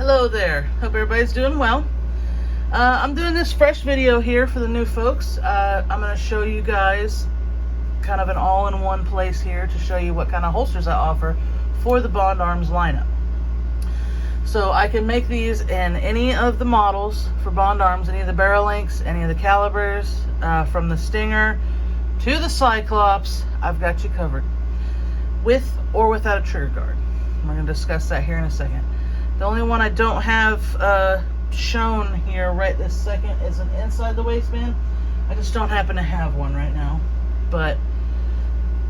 Hello there, hope everybody's doing well. I'm doing this fresh video here for the new folks. I'm going to show you guys kind of an all-in-one place here to show you what kind of holsters I offer for the Bond Arms lineup. So I can make these in any of the models for Bond Arms, any of the barrel lengths, any of the calibers, from the Stinger to the Cyclops. I've got you covered, with or without a trigger guard. We're going to discuss that here in a second. The only one I don't have shown here right this second is an inside the waistband. I just don't happen to have one right now, but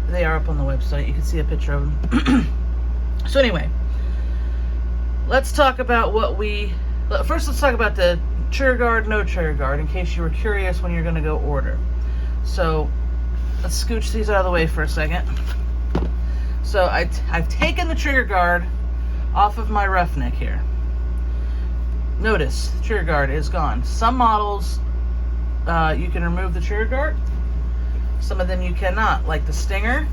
they are up on the website. You can see a picture of them. So anyway, let's talk about first let's talk about the trigger guard, no trigger guard, in case you were curious when you're going to go order. So let's scooch these out of the way for a second. So I've taken the trigger guard off of my roughneck here. Notice the trigger guard is gone. Some models you can remove the trigger guard. Some of them you cannot, like the Stinger.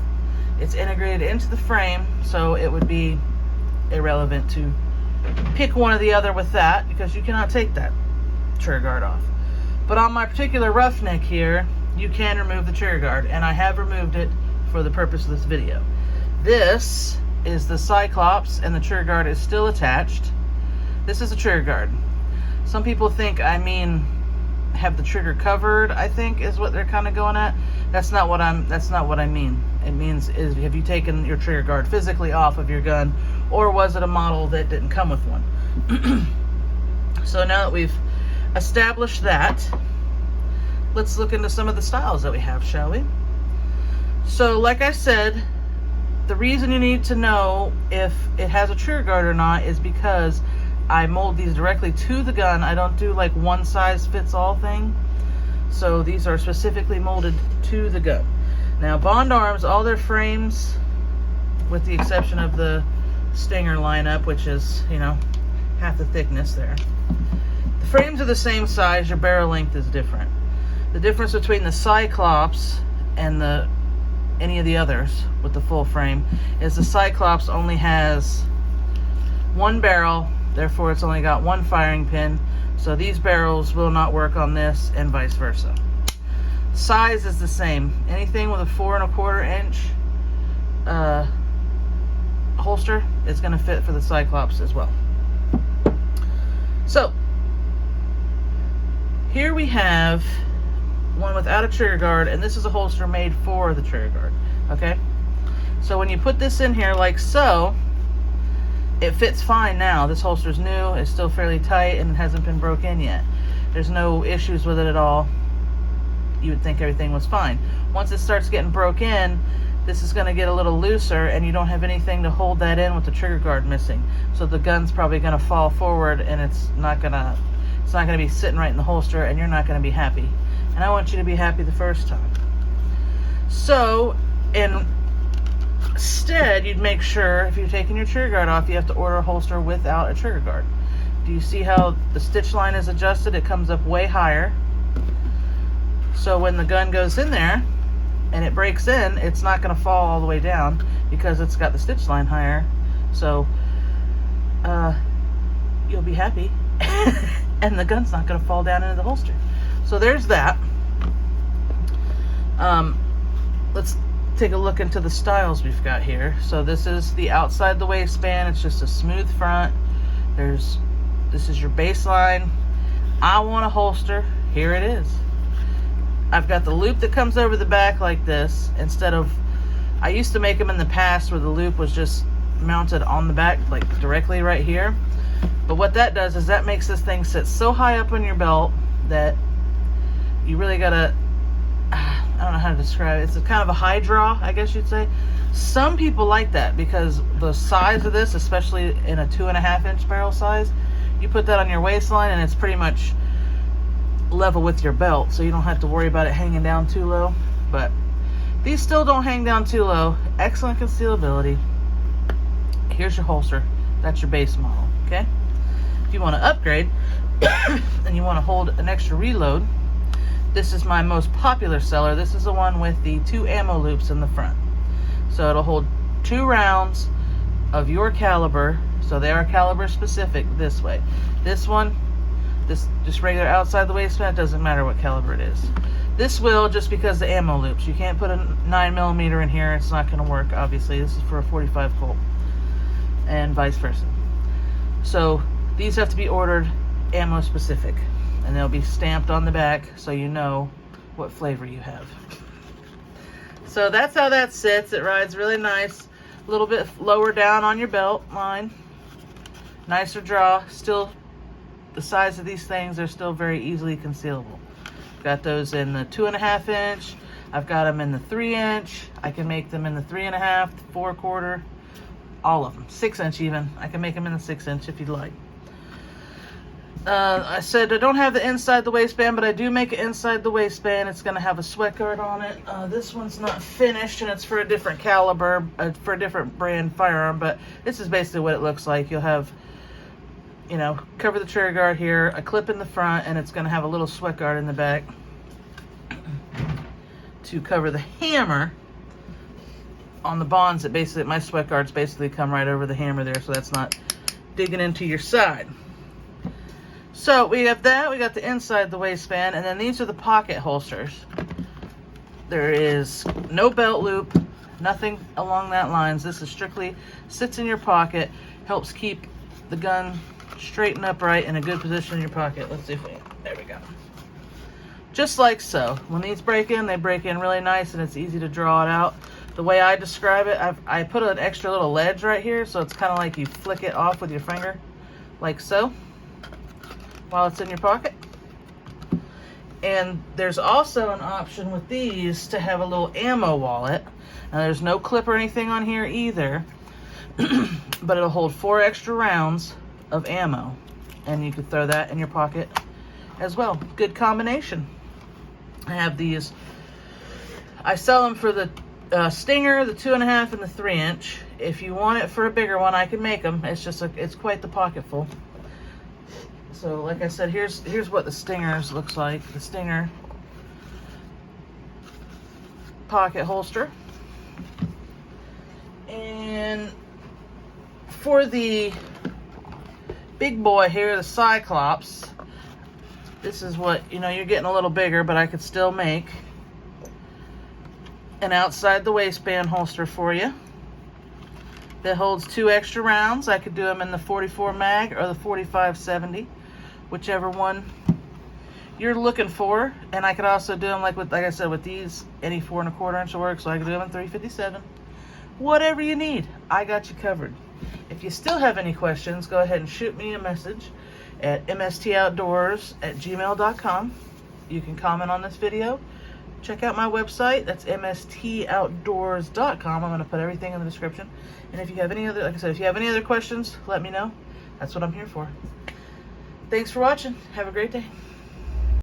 It's integrated into the frame, so it would be irrelevant to pick one or the other with that, because you cannot take that trigger guard off. But on my particular roughneck here, you can remove the trigger guard, and I have removed it for the purpose of this video. This is the Cyclops, and the trigger guard is still attached. This is a trigger guard. Some people think I mean have the trigger covered, I think is what they're kind of going at. That's not what I mean. It means is, have you taken your trigger guard physically off of your gun, or was it a model that didn't come with one? So now that we've established that, let's look into some of the styles that we have, shall we? So like I said, the reason you need to know if it has a trigger guard or not is because I mold these directly to the gun. I don't do like one size fits all thing. So these are specifically molded to the gun. Now Bond Arms, all their frames, with the exception of the Stinger lineup, which is, you know, half the thickness there. The frames are the same size, your barrel length is different. The difference between the Cyclops and any of the others with the full frame is the Cyclops only has one barrel, therefore it's only got one firing pin, so these barrels will not work on this, and vice versa. Size is the same. Anything with a 4 1/4 inch holster is going to fit for the Cyclops as well. So here we have one without a trigger guard, and this is a holster made for the trigger guard. Okay, so when you put this in here like so, it fits fine now. This holster's new, it's still fairly tight, and it hasn't been broke in yet. There's no issues with it at all. You would think everything was fine. Once it starts getting broke in, this is going to get a little looser, and you don't have anything to hold that in with the trigger guard missing. So the gun's probably going to fall forward, and it's not going to be sitting right in the holster, and you're not going to be happy. And I want you to be happy the first time. So instead, you'd make sure, if you're taking your trigger guard off, you have to order a holster without a trigger guard. Do you see how the stitch line is adjusted? It comes up way higher. So when the gun goes in there and it breaks in, it's not going to fall all the way down because it's got the stitch line higher. So you'll be happy and the gun's not going to fall down into the holster. So there's that. Let's take a look into the styles we've got here. So this is the outside the waistband. It's just a smooth front. This is your baseline. I want a holster. Here it is. I've got the loop that comes over the back like this, instead of, I used to make them in the past where the loop was just mounted on the back, like directly right here. But what that does is that makes this thing sit so high up on your belt that you really gotta, I don't know how to describe it. It's kind of a high draw, I guess you'd say. Some people like that because the size of this, especially in a 2.5 inch barrel size, you put that on your waistline and it's pretty much level with your belt, so you don't have to worry about it hanging down too low. But these still don't hang down too low. Excellent concealability. Here's your holster. That's your base model. Okay, if you want to upgrade and you want to hold an extra reload, this is my most popular seller. This is the one with the 2 ammo loops in the front. So it'll hold 2 rounds of your caliber, So they are caliber specific this way. This one, this just regular outside the waistband, it doesn't matter what caliber it is. This will, just because the ammo loops. You can't put a 9mm in here, it's not going to work, obviously. This is for a 45 Colt, and vice versa. So these have to be ordered ammo specific, and they'll be stamped on the back so you know what flavor you have. So that's how that sits. It rides really nice. A little bit lower down on your belt line. Nicer draw. Still, the size of these things are still very easily concealable. Got those in the 2.5 inch. I've got them in the 3 inch. I can make them in the 3.5, 4/4, all of them. 6 inch even. I can make them in the 6 inch if you'd like. I said I don't have the inside the waistband, but I do make it inside the waistband. It's going to have a sweat guard on it. This one's not finished, and it's for a different caliber, for a different brand firearm, but this is basically what it looks like. You'll have, you know, cover the trigger guard here, a clip in the front, and it's going to have a little sweat guard in the back to cover the hammer. On the bonds, that basically, my sweat guards basically come right over the hammer there, so that's not digging into your side. So we have that, we got the inside the waistband, and then these are the pocket holsters. There is no belt loop, nothing along that lines. This is strictly sits in your pocket, helps keep the gun straight and upright in a good position in your pocket. Let's see if we, there we go. Just like so. When these break in, they break in really nice, and it's easy to draw it out. The way I describe it, I put an extra little ledge right here, so it's kind of like you flick it off with your finger, like so, while it's in your pocket. And there's also an option with these to have a little ammo wallet. Now there's no clip or anything on here either, but it'll hold 4 extra rounds of ammo, and you could throw that in your pocket as well. Good combination. I have these. I sell them for the Stinger, the 2.5 and the 3 inch. If you want it for a bigger one, I can make them. It's just it's quite the pocketful. So like I said, here's what the Stingers looks like. The Stinger pocket holster. And for the big boy here, the Cyclops, this is what, you know, you're getting a little bigger, but I could still make an outside the waistband holster for you that holds 2 extra rounds. I could do them in the 44 mag or the 45-70, whichever one you're looking for. And I could also do them like I said, with these, any 4.25 inch will work. So I could do them in 357. Whatever you need, I got you covered. If you still have any questions, go ahead and shoot me a message at mstoutdoors@gmail.com. You can comment on this video. Check out my website. That's mstoutdoors.com. I'm going to put everything in the description. And if you have any other, like I said, if you have any other questions, let me know. That's what I'm here for. Thanks for watching. Have a great day.